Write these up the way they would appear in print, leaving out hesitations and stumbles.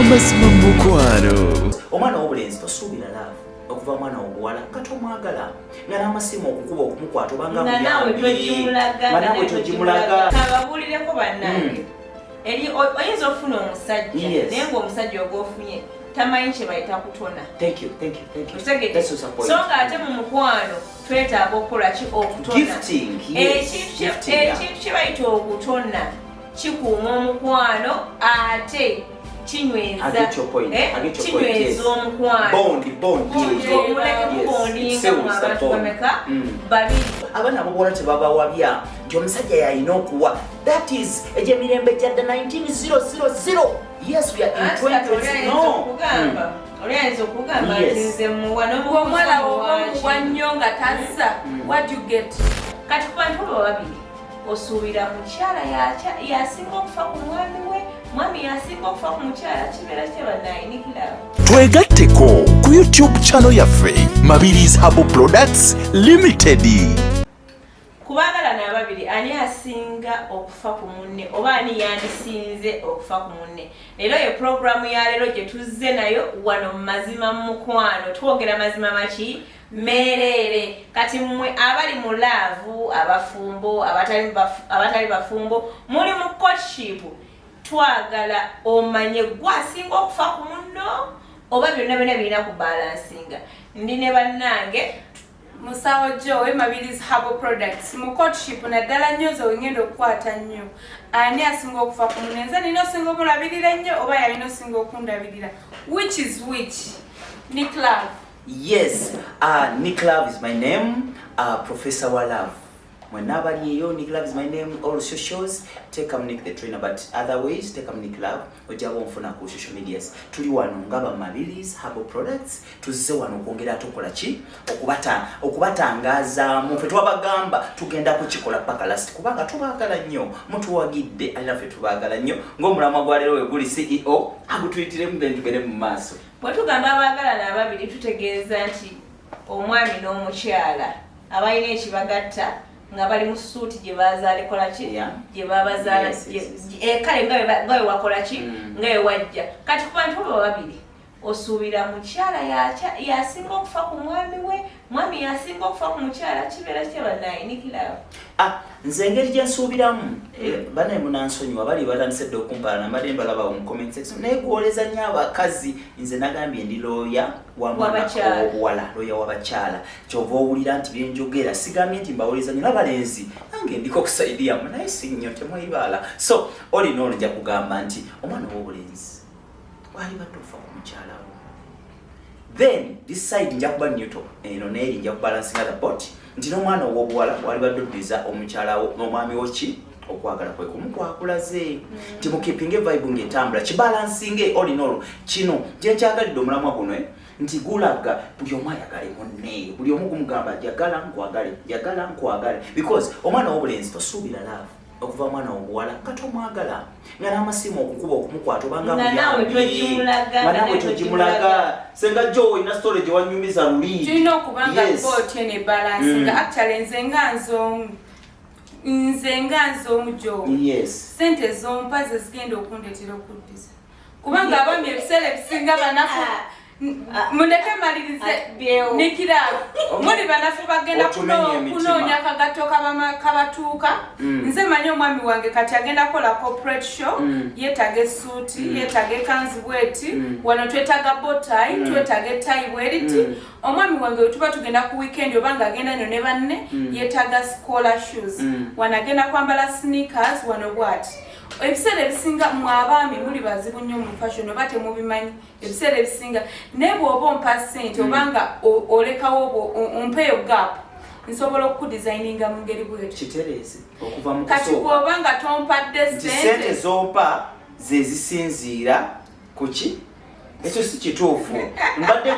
Mazima mukwano. Omwana w'obulenzi tosuubira laavu okuva mwana w'obuwala katomwagala nga n'amasimu okukuba okumukwata obanga nawe tojimulaga kababuulireko bannange oyinza ofuna omusajja naye ng'omusajja ogwofunye tamanyi kye bayita kutona. So ng'ate mu mukwano twetaaga okukola ki okutona. Ekintu kye bayita okutona kikuuma omukwano ate kinyweza omukwano bondinga mu abantu bameka babiri. Abaana abobuwala tebabawabya nti omusajja yalina okuwa. That is egyemirembe gyadda 19000. Yes, we are in 2020. No. Olyanza okugamba nti nze muwa n'omwana womuwa nnyo nga tazza. What do you get? Kati ku bantu abo babiri osuubira mukyala yasinga okufa ku mwami we, mwami yasinga okufa ku mukyala, kibeera kye bannaayinikira. Twegatteko ku YouTube channel yaffe Mabirizi Herbal Products Limited. Kubagalana ababiri ani asinga okufa ku munne oba ani yandisinze okufa ku munne? Leero ye programu ya leero gye tuzze nayo wano mazima mukwano. Twogera mazima maki meerere. Kati mmwe abali mu laavu, abafumbo, abatali bafumbo, muli mu courtship, twagala omanye gwasinga okufa ku munno oba byonna birina ku balansinga. Ndi ne bannange Omusajja Oba Mabirizi Herbal Products mu courtship na ddala nnyo ze wengenda okukwata nnyo. Ani asinga okufa ku munne? Nze nina osinga okulabirira nnyo oba yalina osinga okundabirira? Which is which? Nick Love. Yes, Nick Love is my name. Professor wa Love. Whenever you Nick Love is my name, all socials, take Nick the trainer, but otherwise take Nick Love. Ojabo mfuna ku social medias. Tuli wano ngaba Mabirizi Herbal Products. Tuzze wano okwogera tukola ki? Okubatangaza mu fe twabagamba tugenda kukikola paka last kubanga tubagala nnyo. Mutuwagidde alina fe tubagala nnyo. Ng'omulama gwa leero we guli CEO agutuyitire mu tugere mu maaso. Bwe tugamba abagalana ababiri tutegeeza nti omwami n'omukyala abalina ekibagatta nga bali mu suuti gye bazaala kola ki gye babazaala kale nga we wakola ki nga we wajja. Kati ku bantu abo babiri osuubira mukyala yasinga okufa ku mwami we, mwami yasinga okufa ku mukyala, kibeera kye bannaayinikirawo. Nze engeri gye nsuubiramu banaye munansonyiwa bali batandise dde okumpaala mbadde mbalaba mu comment section naye gwoleza nnyo abakazi. Nze nagambye ndi looya w'obuwala, looya w'abakyala. Kyova owulira nti byenjogera sigambye nti mbawoleza nnyo n'abalenzi nange ndiko okusaidiyamu naye si nnyo temwebaala. So olina ono nja kugamba nti omwana w'obulenzi wali badde ofa ku mukyala wo, then this side nja kuba neutral eno neeri nja kubalansinga the pot nti n'omwana ow'obuwala wali badde oddiza omukyala wo n'omwami wo ki okwagala kwe kumukwakulaze nti mukipinge vibe ng'etambula kibalansinge olinolo. Kino gye nkyagalidde omulamwa guno nti gulaga buli omu ayagale munne, buli omu gumugamba jagala nkwagale because omwana w'obulenzi tosuubira laavu okuva mwana w'obuwala katomwagala nga n'amasimu okukuba okumukwata obanga nawe tojimulaga. Senga jo ina story gye wanyumiza luli tulina okubanga bootye ne balance nga actually nze nga nz'omu jo sente zompa ze zigenda okundeetera okuddiza kubanga abami ebiseera ebisinga banafu mundeke malirize nikirawo muli banafu bagenda kunoonya akagato kabatuuka. Nze manyi omwami wange kati agenda kola corporate show yeetaga essuuti yeetaga ekanzu bweti wano twetaaga botai twetaaga ettayi bweriti. Omwami wange wetuba tugenda ku weekend obanga agenda nyo ne banne yeetaga scholar shoes wano agenda kwambala sneakers wano bwati. Ebiseera ebisinga mu abaami muli bazibu nnyo mu fashion oba temubimanyi. Ebiseera ebisinga naye bw'oba ompa ssente obanga olekawo ompeeyo gap nsobola okudesigninga mu ngeri bwetyo kitereeze okuva mu kati bw'obanga tompadde ssente zompa ze zisinziira ku ki ekyo si kituufu. Mbadde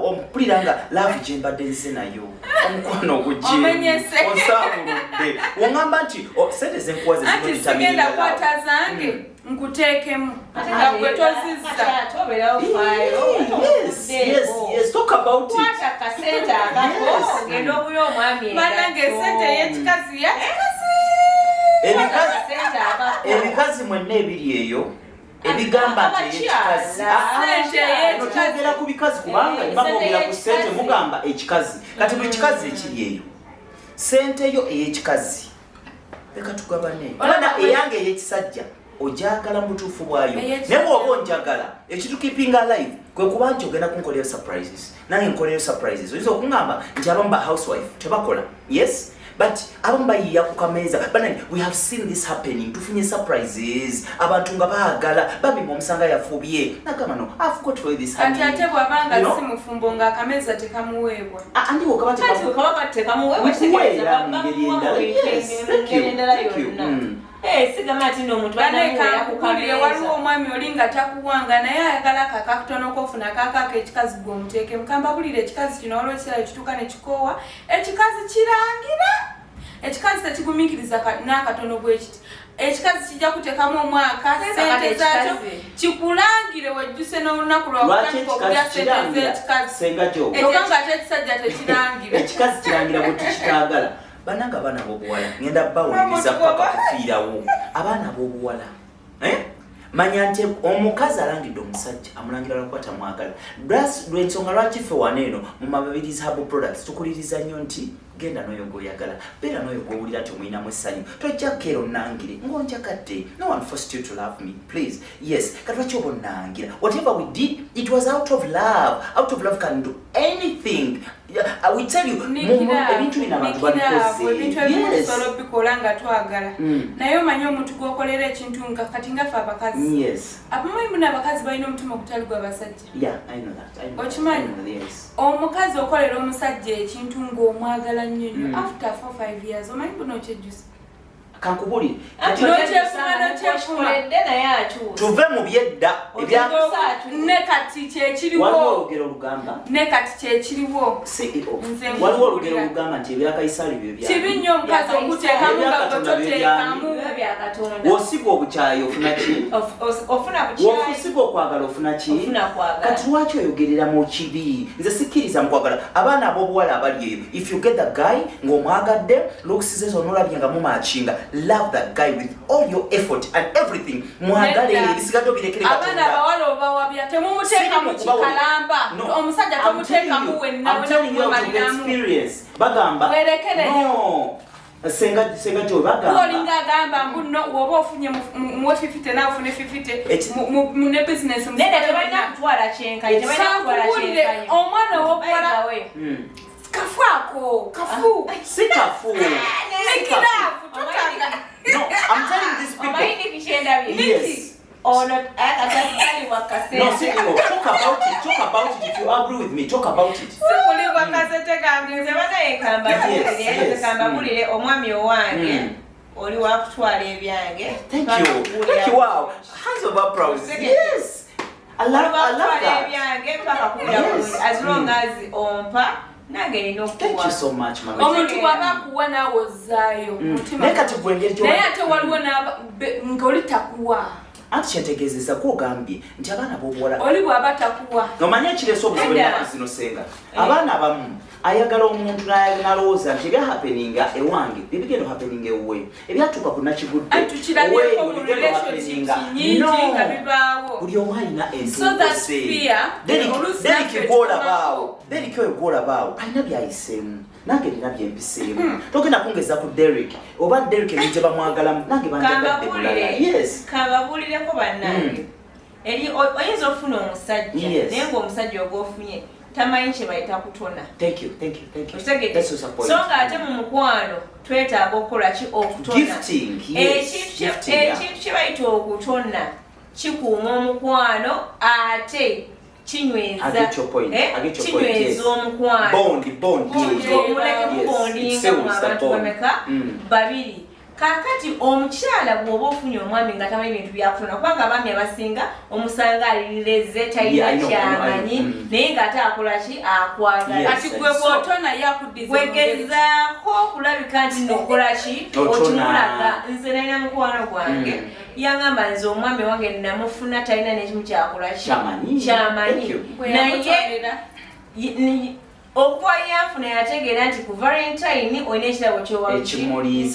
ompulira nga laavu gye mbadde nze nayo omukwano omenyese osabuludde wongamba nti sente zenkuwa ze sigenda kwata zange nkuteekemu nga gwe tozizza. Yes, talk about it. Manange sente yekikazi ebikazi mwenna ebiri eyo ebigamba nti ekikazi twogera ku bikazi kubanga nibamwogera ku ssente mugamba ekikazi kati buli kikazi ekiri eyo ssente yo ey'ekikazi leka tugabane bana eyange ey'ekisajja ojagala mu butuufu bwayo naye bw'oba onjagala ekitukipinga live kwe kuba nti ogenda kunkolera surprises nange nkolera surprises oyinza okungamba nti abamu ba housewife tebakola yes but abamu bayiya ku kameeza banani we have seen this happening tufunye surprises abantu nga baagala babima omusanga yafubye nagamba no I've got for this kati ate bw'abanga si mufumbo nga akameeza tekamuweebwa andi wokaba tekamuweebwa kitegeeza endala yonna sigama ati n'omuntu banekakubulire waliwo omwami oli nga takuwanga naye ayagala kakakutono kofuna kakako ekikazi gwe omuteeke mukamba bulire ekikazi kino waliwo ekiseera ekituuka ne kikoowa ekikazi kirangira ekikazi tekigumiikiriza n'akatono bwe kiti ekikazi kijja kuteekamu omwaka sente zaakyo kikulangire wejjuse n'olunaku lwakutandika okulya sente z'ekikazi ekanga ate ekisajja tekirangira ekikazi kirangira bwe tukitaagala bananga abaana b'obuwala ngenda bawuliriza paka kufiirawo abaana b'obuwala manya nti omukazi alangidde omusajja amulangira lwakuba tamwagala lwensonga lwaki ffe wano eno mu Mabirizi Herbal products tukuliriza nnyo nti genda n'oyo gw'oyagala beera n'oyo gw'owulira nti omuyinamu essanyu tojja keero onnangire ng'onjagadde no one forced you to love me please yes kati lwaki oba onnangira whatever we did it was out of love can do anything I will tell you ebintu bino abantu babikoze bikola nga twagala naye omanyi omuntu gwokolera ekintu nga kati nga ffe abakazi abamanyi muna abakazi balina omutima ogutali gw'abasajja okimanyi omukazi okolera omusajja ekintu ng'omwagala nnyo after 4-5 years omanyi buno okyejjusa kankubulire tuve mu byedda ne kati kyekiriwo olugero lugamba ne kati kyekiriwo waliwo olugero lugamba nti ebyakaisaali byo kibi nnyo omukazi okuteekamu nga toteekamu w'osiga obukyayi ofuna ki w'ofusiga okwagala ofuna ki kati lwaki oyogerera mu kibi nze sikkiriza mu kwagala abaana ab'obuwala abali eyo if you get the guy ng'omwagadde lookusize zonna olabye nga mumakinga love that guy with all your effort and everything mwagale ebisigadde obirekere abaana abawala obawabya temumuteeka mu kikalamba omusajja tomuteekamu wenna bagamba senga gyo bagamba olinga agamba mbuno woba ofunye mu 50 nawe ofune 50 mu ne business tebalina kutwala kyenkanyi omwana ow'okuwala kafu si kafu nekirafu tutanga no I'm telling these people yes no see talk about it if you agree with me talk about it sikuli wakasete kange kamba bulire omwami owange oli wakutwala ebyange thank you wow hands of applause yes I love that ebyange paka kuya as long as ompa nange nino kuwa thank you so much mama omuntu bwaba kuwa nawe ozaayo mutima nekati bwengeri naye ate waliwo ng'oli takuwa anti kyentegeezeza kwogambye nti abaana b'obuwala oli bw'aba takuwa omanye ekireesa obuzibu ennaku zino senga abaana abamu ayagala omuntu n'alowooza nti ebyahapeninga ewange bibigenda happeninga ewuwe ebyatuuka ku nakigudde buli omu alina entuukoderiki oyo gwolabaawo alina byayiseemu nange nina byempiseemu togenda kungeza ku Derek oba Derek ebintu bamwagalamu nange banjagadde bulala yes kambabulireko bannange oyinza ofuna omusajja naye ng'omusajja ogwofunye tamanyi kye bayita kutona so nga ate mu mukwano twetaaga okukola ki okutona ekintu kye bayita okutona kikuuma omukwano ate kinyweza omukwano omuleke mubondinga mu abantu bameka babiri kakati omukyala bw'oba ofunye omwami nga tamanyi bintu byakutona kubanga abaami abasinga omusanga alireze talina kyamanyi naye ng'ate akola ki akwagala kati gwe bw'otona yakudizewegezaako okulabika nti nokukola ki okimulaga nze nalina mukwano gwange yangamba nze omwami wange namufuna talina n'ekimu kyakola ki kyamanyi naye okuva yanfuna yategeera nti ku Valentine olina ekirabo ekimuli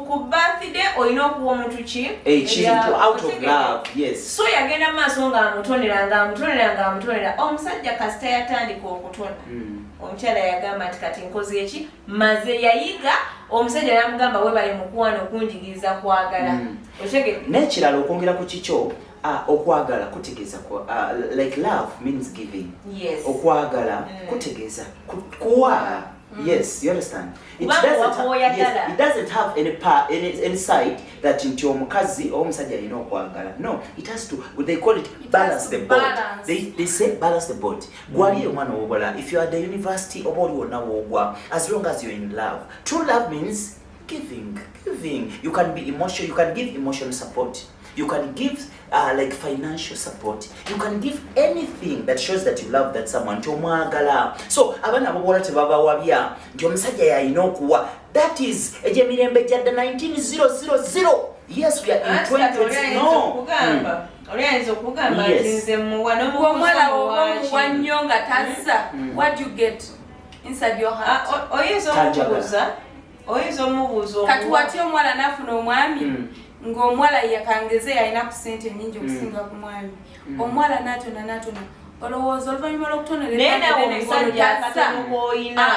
ku birthday olina okuwa omuntu ki ekintu out of love. Yes, so yagenda mu maaso ng'amutonera omusajja kasita yatandika okutona omukyala yagamba nti kati nkoze eki maze yayiga omusajja yamugamba webale mukwano okunjigiriza kwagala otegedde n'ekirala okwongera ku kikyo okwagala kutegeeza like love means giving. Yes. Okwagala kutegeeza kuwa. Yes, you understand. It doesn't have any side that nti omukazi or omusajja alina okwagala. No, it has to, they call it balance the boat. They say balance the boat. Gwali omwana wobola, if you are at the university oba oli wonna wogwa, as long as you're in love. True love means giving. You can be emotional, you can give emotional support. You can give like financial support. You can give anything that shows that you love that someone. So abana abobola tebaba wabya nti omusajja yalina okuwa. That is ejemirembe jadda 19000. Yes, we are in 2020. No. Olyanza okugamba nti nze muwa n'omwala omuwa nnyo nga tazza. What do you get inside your heart? Oyinza omubuuza kati wati omwala nafuna omwami ng'omwala yakangeze alina ku ssente nnyingi okusinga ku mwami. Omwala n'atona olowooza oluvannyuma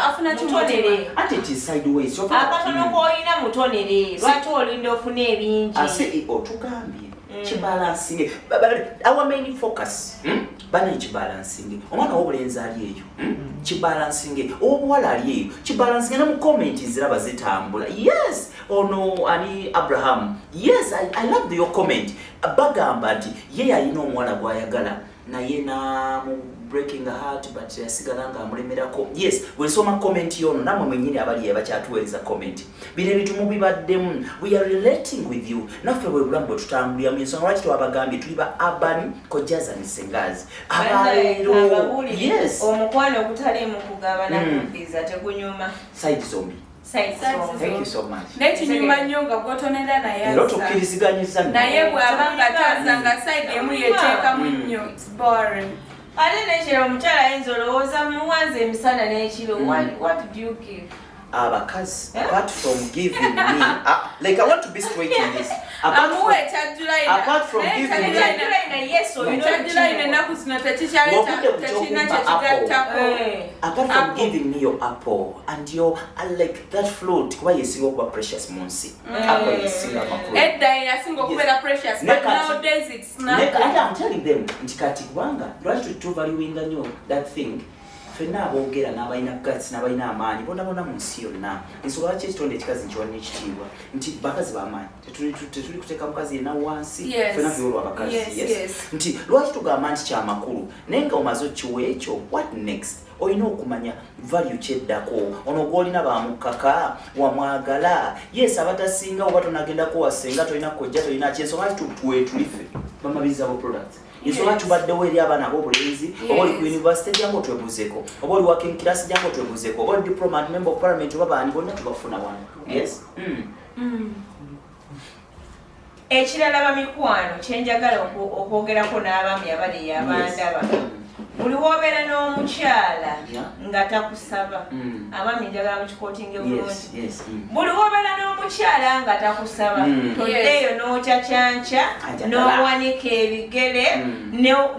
afuna kimutonere ate it is sideways. Akatono k'olina mutonere lwaki olinda ofuna ebingi otugambye kibalansing. Our main focus bana ekibalansing. Omwana w'obulenzi ali eyo kibalansing, obuwala ali eyo kibalansing. Ne mu comment ziraba zitambula. Yes, ono ani Abraham. Yes, I love your comment. Bagamba nti ye alina omwana gw'ayagala naye na breaking a heart but yasigala nga amulemerako. Yes, bw'ensoma comment yono namwe mwennyini abali abakyatuweereza comment. Bino ebintu mubibaddemu. We are relating with you. Naffe bwe bulamu bwe tutambulira mu ensonga lwaki twabagambye tuli ba urban kojaza ne sengazi. Abalero. Yes. Omukwano okutali mu kugabana kumpiza tegunyuma. Side zombie. Thank you so much. Nekinyuma nnyo nga gwotonera naye. Era tukkiriziganyizza naye bw'abanga tazanga side emu yeteekamu nnyo. It's boring. Ate n'ekiro omukyala ayinza olowooza muwanze emisana n'ekiro. What do you give? Abakazi, apart from giving me, like I want to be straight in this. Apart from giving me, apart from giving me your apple and your like that fruit, why you sing over precious monsi? Apple is single precious, but nowadays it's not. I'm telling them, ntikati kubanga, lwaki tuvaluing that thing. Fena aboogera n'abalina guts n'abalina amaanyi bonna mu nsi yonna. Ensonga lwaki ekitonde ekikazi nkiwa n'ekitiibwa nti bakazi b'amaanyi tetuli kuteeka mukazi yenna wansi fena tuyolwa abakazi. Nti lwaki tugamba nti kyamakulu naye nga omaze okiwa ekyo what next? Olina okumanya value kyeddako ono gw'olina bamukaka wamwagala. Yes, abatasinga oba tonagendako wasenga tolina kojja tolina kyensonga tuwetulife Mabirizi Herbal products. Ensonga tubaddewo eri abaana ab'obulenzi oba oli ku university jangu twebuuzeeko oba oli working class jangu twebuuzeeko oba oli diplomat member of parliament oba baani bonna tubafuna wano. Yes. Ekirala bamikwano kyenjagala okwogerako n'abaami abali abandaba. Buli w'obeera n'omukyala nga takusaba. Abaami njagala mukikootinge bulungi. Buli w'obeera n'omukyala nga takusaba. Toddeeyo n'okyacyanca n'owanika ebigere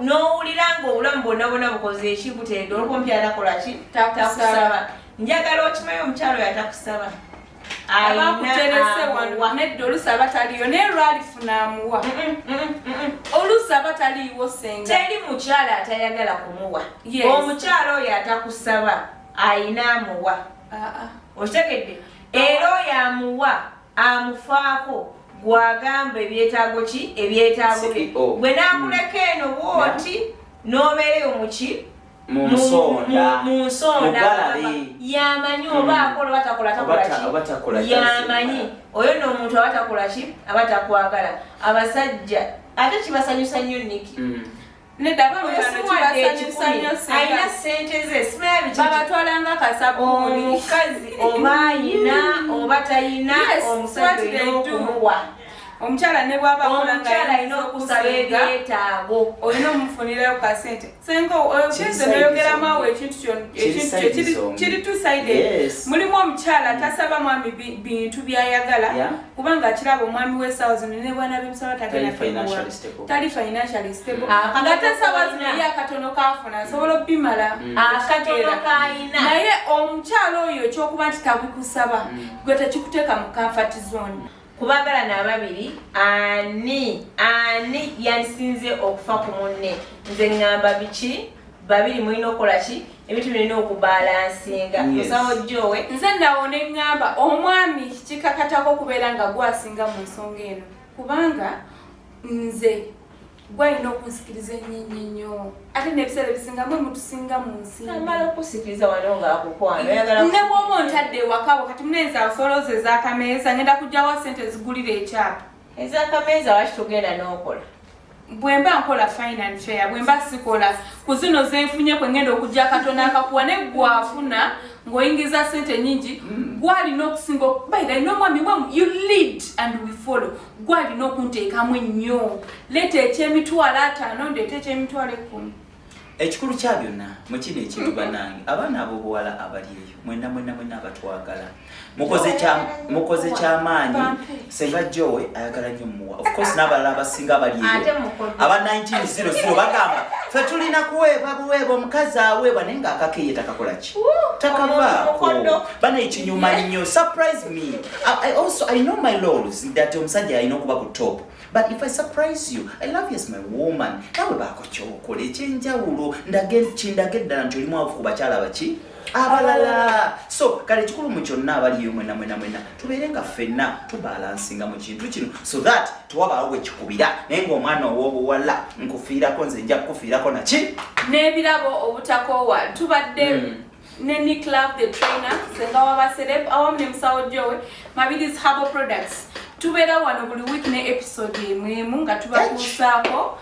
n'owulira ng'obulamu bwonna bukoze eki buteedde olukumpi anakola ki takusaba. Njagala okimayo omukyala oyo atakusaba. Abakuterese wano nedda oluusi abataliyo naye lwalifuna amuwa. Oluusi abataliiwo senga. Teri mukyala atayagala kumuwa. Omukyala oyo atakusaba ayina amuwa. Okitegedde? Era oyo amuwa amufaako gw'agamba ebyetaago ki? Ebyetaago bye. Bwe naakuleka eno bw'oti n'obeereyo mu ki? Munsonda yamanyi oba akola batakola yamanyi oyo n'omuntu abatakola ki abatakwagala. Abasajja ate kibasanyusa nnyo Niki ayina sente ze babatwalanga kasabuni omukazi oba ayina oba tayina omusajja olina okumuwa omukyala ne bw'aba akola omukyala alina okusaba ebyetaago olina omufunirayo ka sente senga okyeze noyogeramu awo ekintu kiri two-sided mulimu omukyala tasaba mwami bintu byayagala kubanga akiraba omwami we1000 ne bwana bemusaba tali financially stable nga tasaba zinaye akatono kafuna asobola obimala akatono kayina naye omukyala oyo ekyokuba nti tabikusaba gwe tekikuteeka mu comfort zone. Kubagala n'ababiri ani yansinze okufa ku munne nze ngamba biki babiri mulina okukola ki ebintu birina okubalansinga Omusajja Owe nze nawo ne ngamba omwami kikakatako okubeera nga gwasinga mu nsonga eno kubanga nze gwalina okunsikiriza ennyo ate n'ebiseera ebisinga mwe mutusinga mu nsi amala okusikiriza wano ng'akukwano ne bw'oba ontadde ewaka wakati munenza osolooza ez'akameeza ngenda kujjawo sente zigulira ekyapa ez'akameeza waki tugenda n'okola bwe mba nkola fine and fair bwe mba sikola ku zino zenfunye kwe ngenda okujja akatono akakuwa ne gwafuna ng'oyingiza sente nyingi gwalina okusinga bayira n'omwami you lead and we follow gwalina okunteekamu ennyo leeta ekyemitwalo 5 ndeeta ekyemitwalo 10. Ekikulu kya byonna mu kino ekintu bannange abaana ab'obuwala abali eyo mwenna abatwagala mukoze kyamaanyi senga Jowe ayagala nnyo muwa of course n'abalala abasinga abali eyo aba 1900 bagamba ffe tulina kuweebwa buweebwa omukazi aweebwa naye ng'akakeye takakola ki takavaako bana ekinyuma nnyo surprise me. I know my laws that omusajja alina okuba ku top. But if I surprise you, I love you as my woman. Nawe baako kyokola ekyenjawulo ndage ddala nti olimu avu ku bakyala baki abalala. So kale ekikulu mu kyonna abaliyo mwena tubeere nga ffenna tubalansinga mu kintu kino so that tuwabaawo ekikubira naye ng'omwana ow'obuwala nkufiirako nze nja kukufiirako naki n'ebirabo obutakoowa tubadde ne Nick Love the trainer senga w'abaseleb awamu ne Omusajja Owe Mabirizi Herbal products tubeera wano buli week ne episode emwemu nga tubakuusaako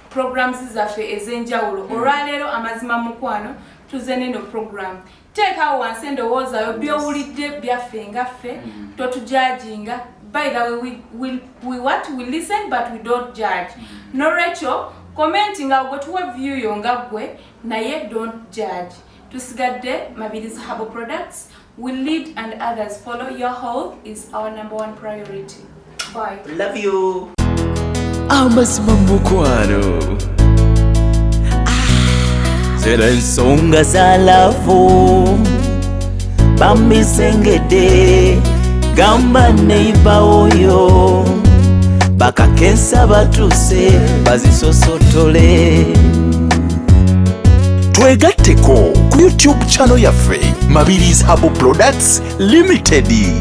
programs zaffe ez'enjawulo olwaleero amazima mukwano tuze neno program teekaawo wansi endowoozayo by'owulidde byaffe nga ffe totujajinga by the way we listen but we don't judge no Rachel commenting nga gwe tuwa view yo nga gwe naye don't judge tusigadde Mabirizi Herbal products. We lead and others follow. Your health is our #1 priority. Bye. Love you. Amazima mukwano. Zera ensonga za lavu bamisengedde gamba neiba oyo bakakesa batuse bazisosotole. Twegatteko ku YouTube channel yaffe Mabirizi Herbal Products Limited.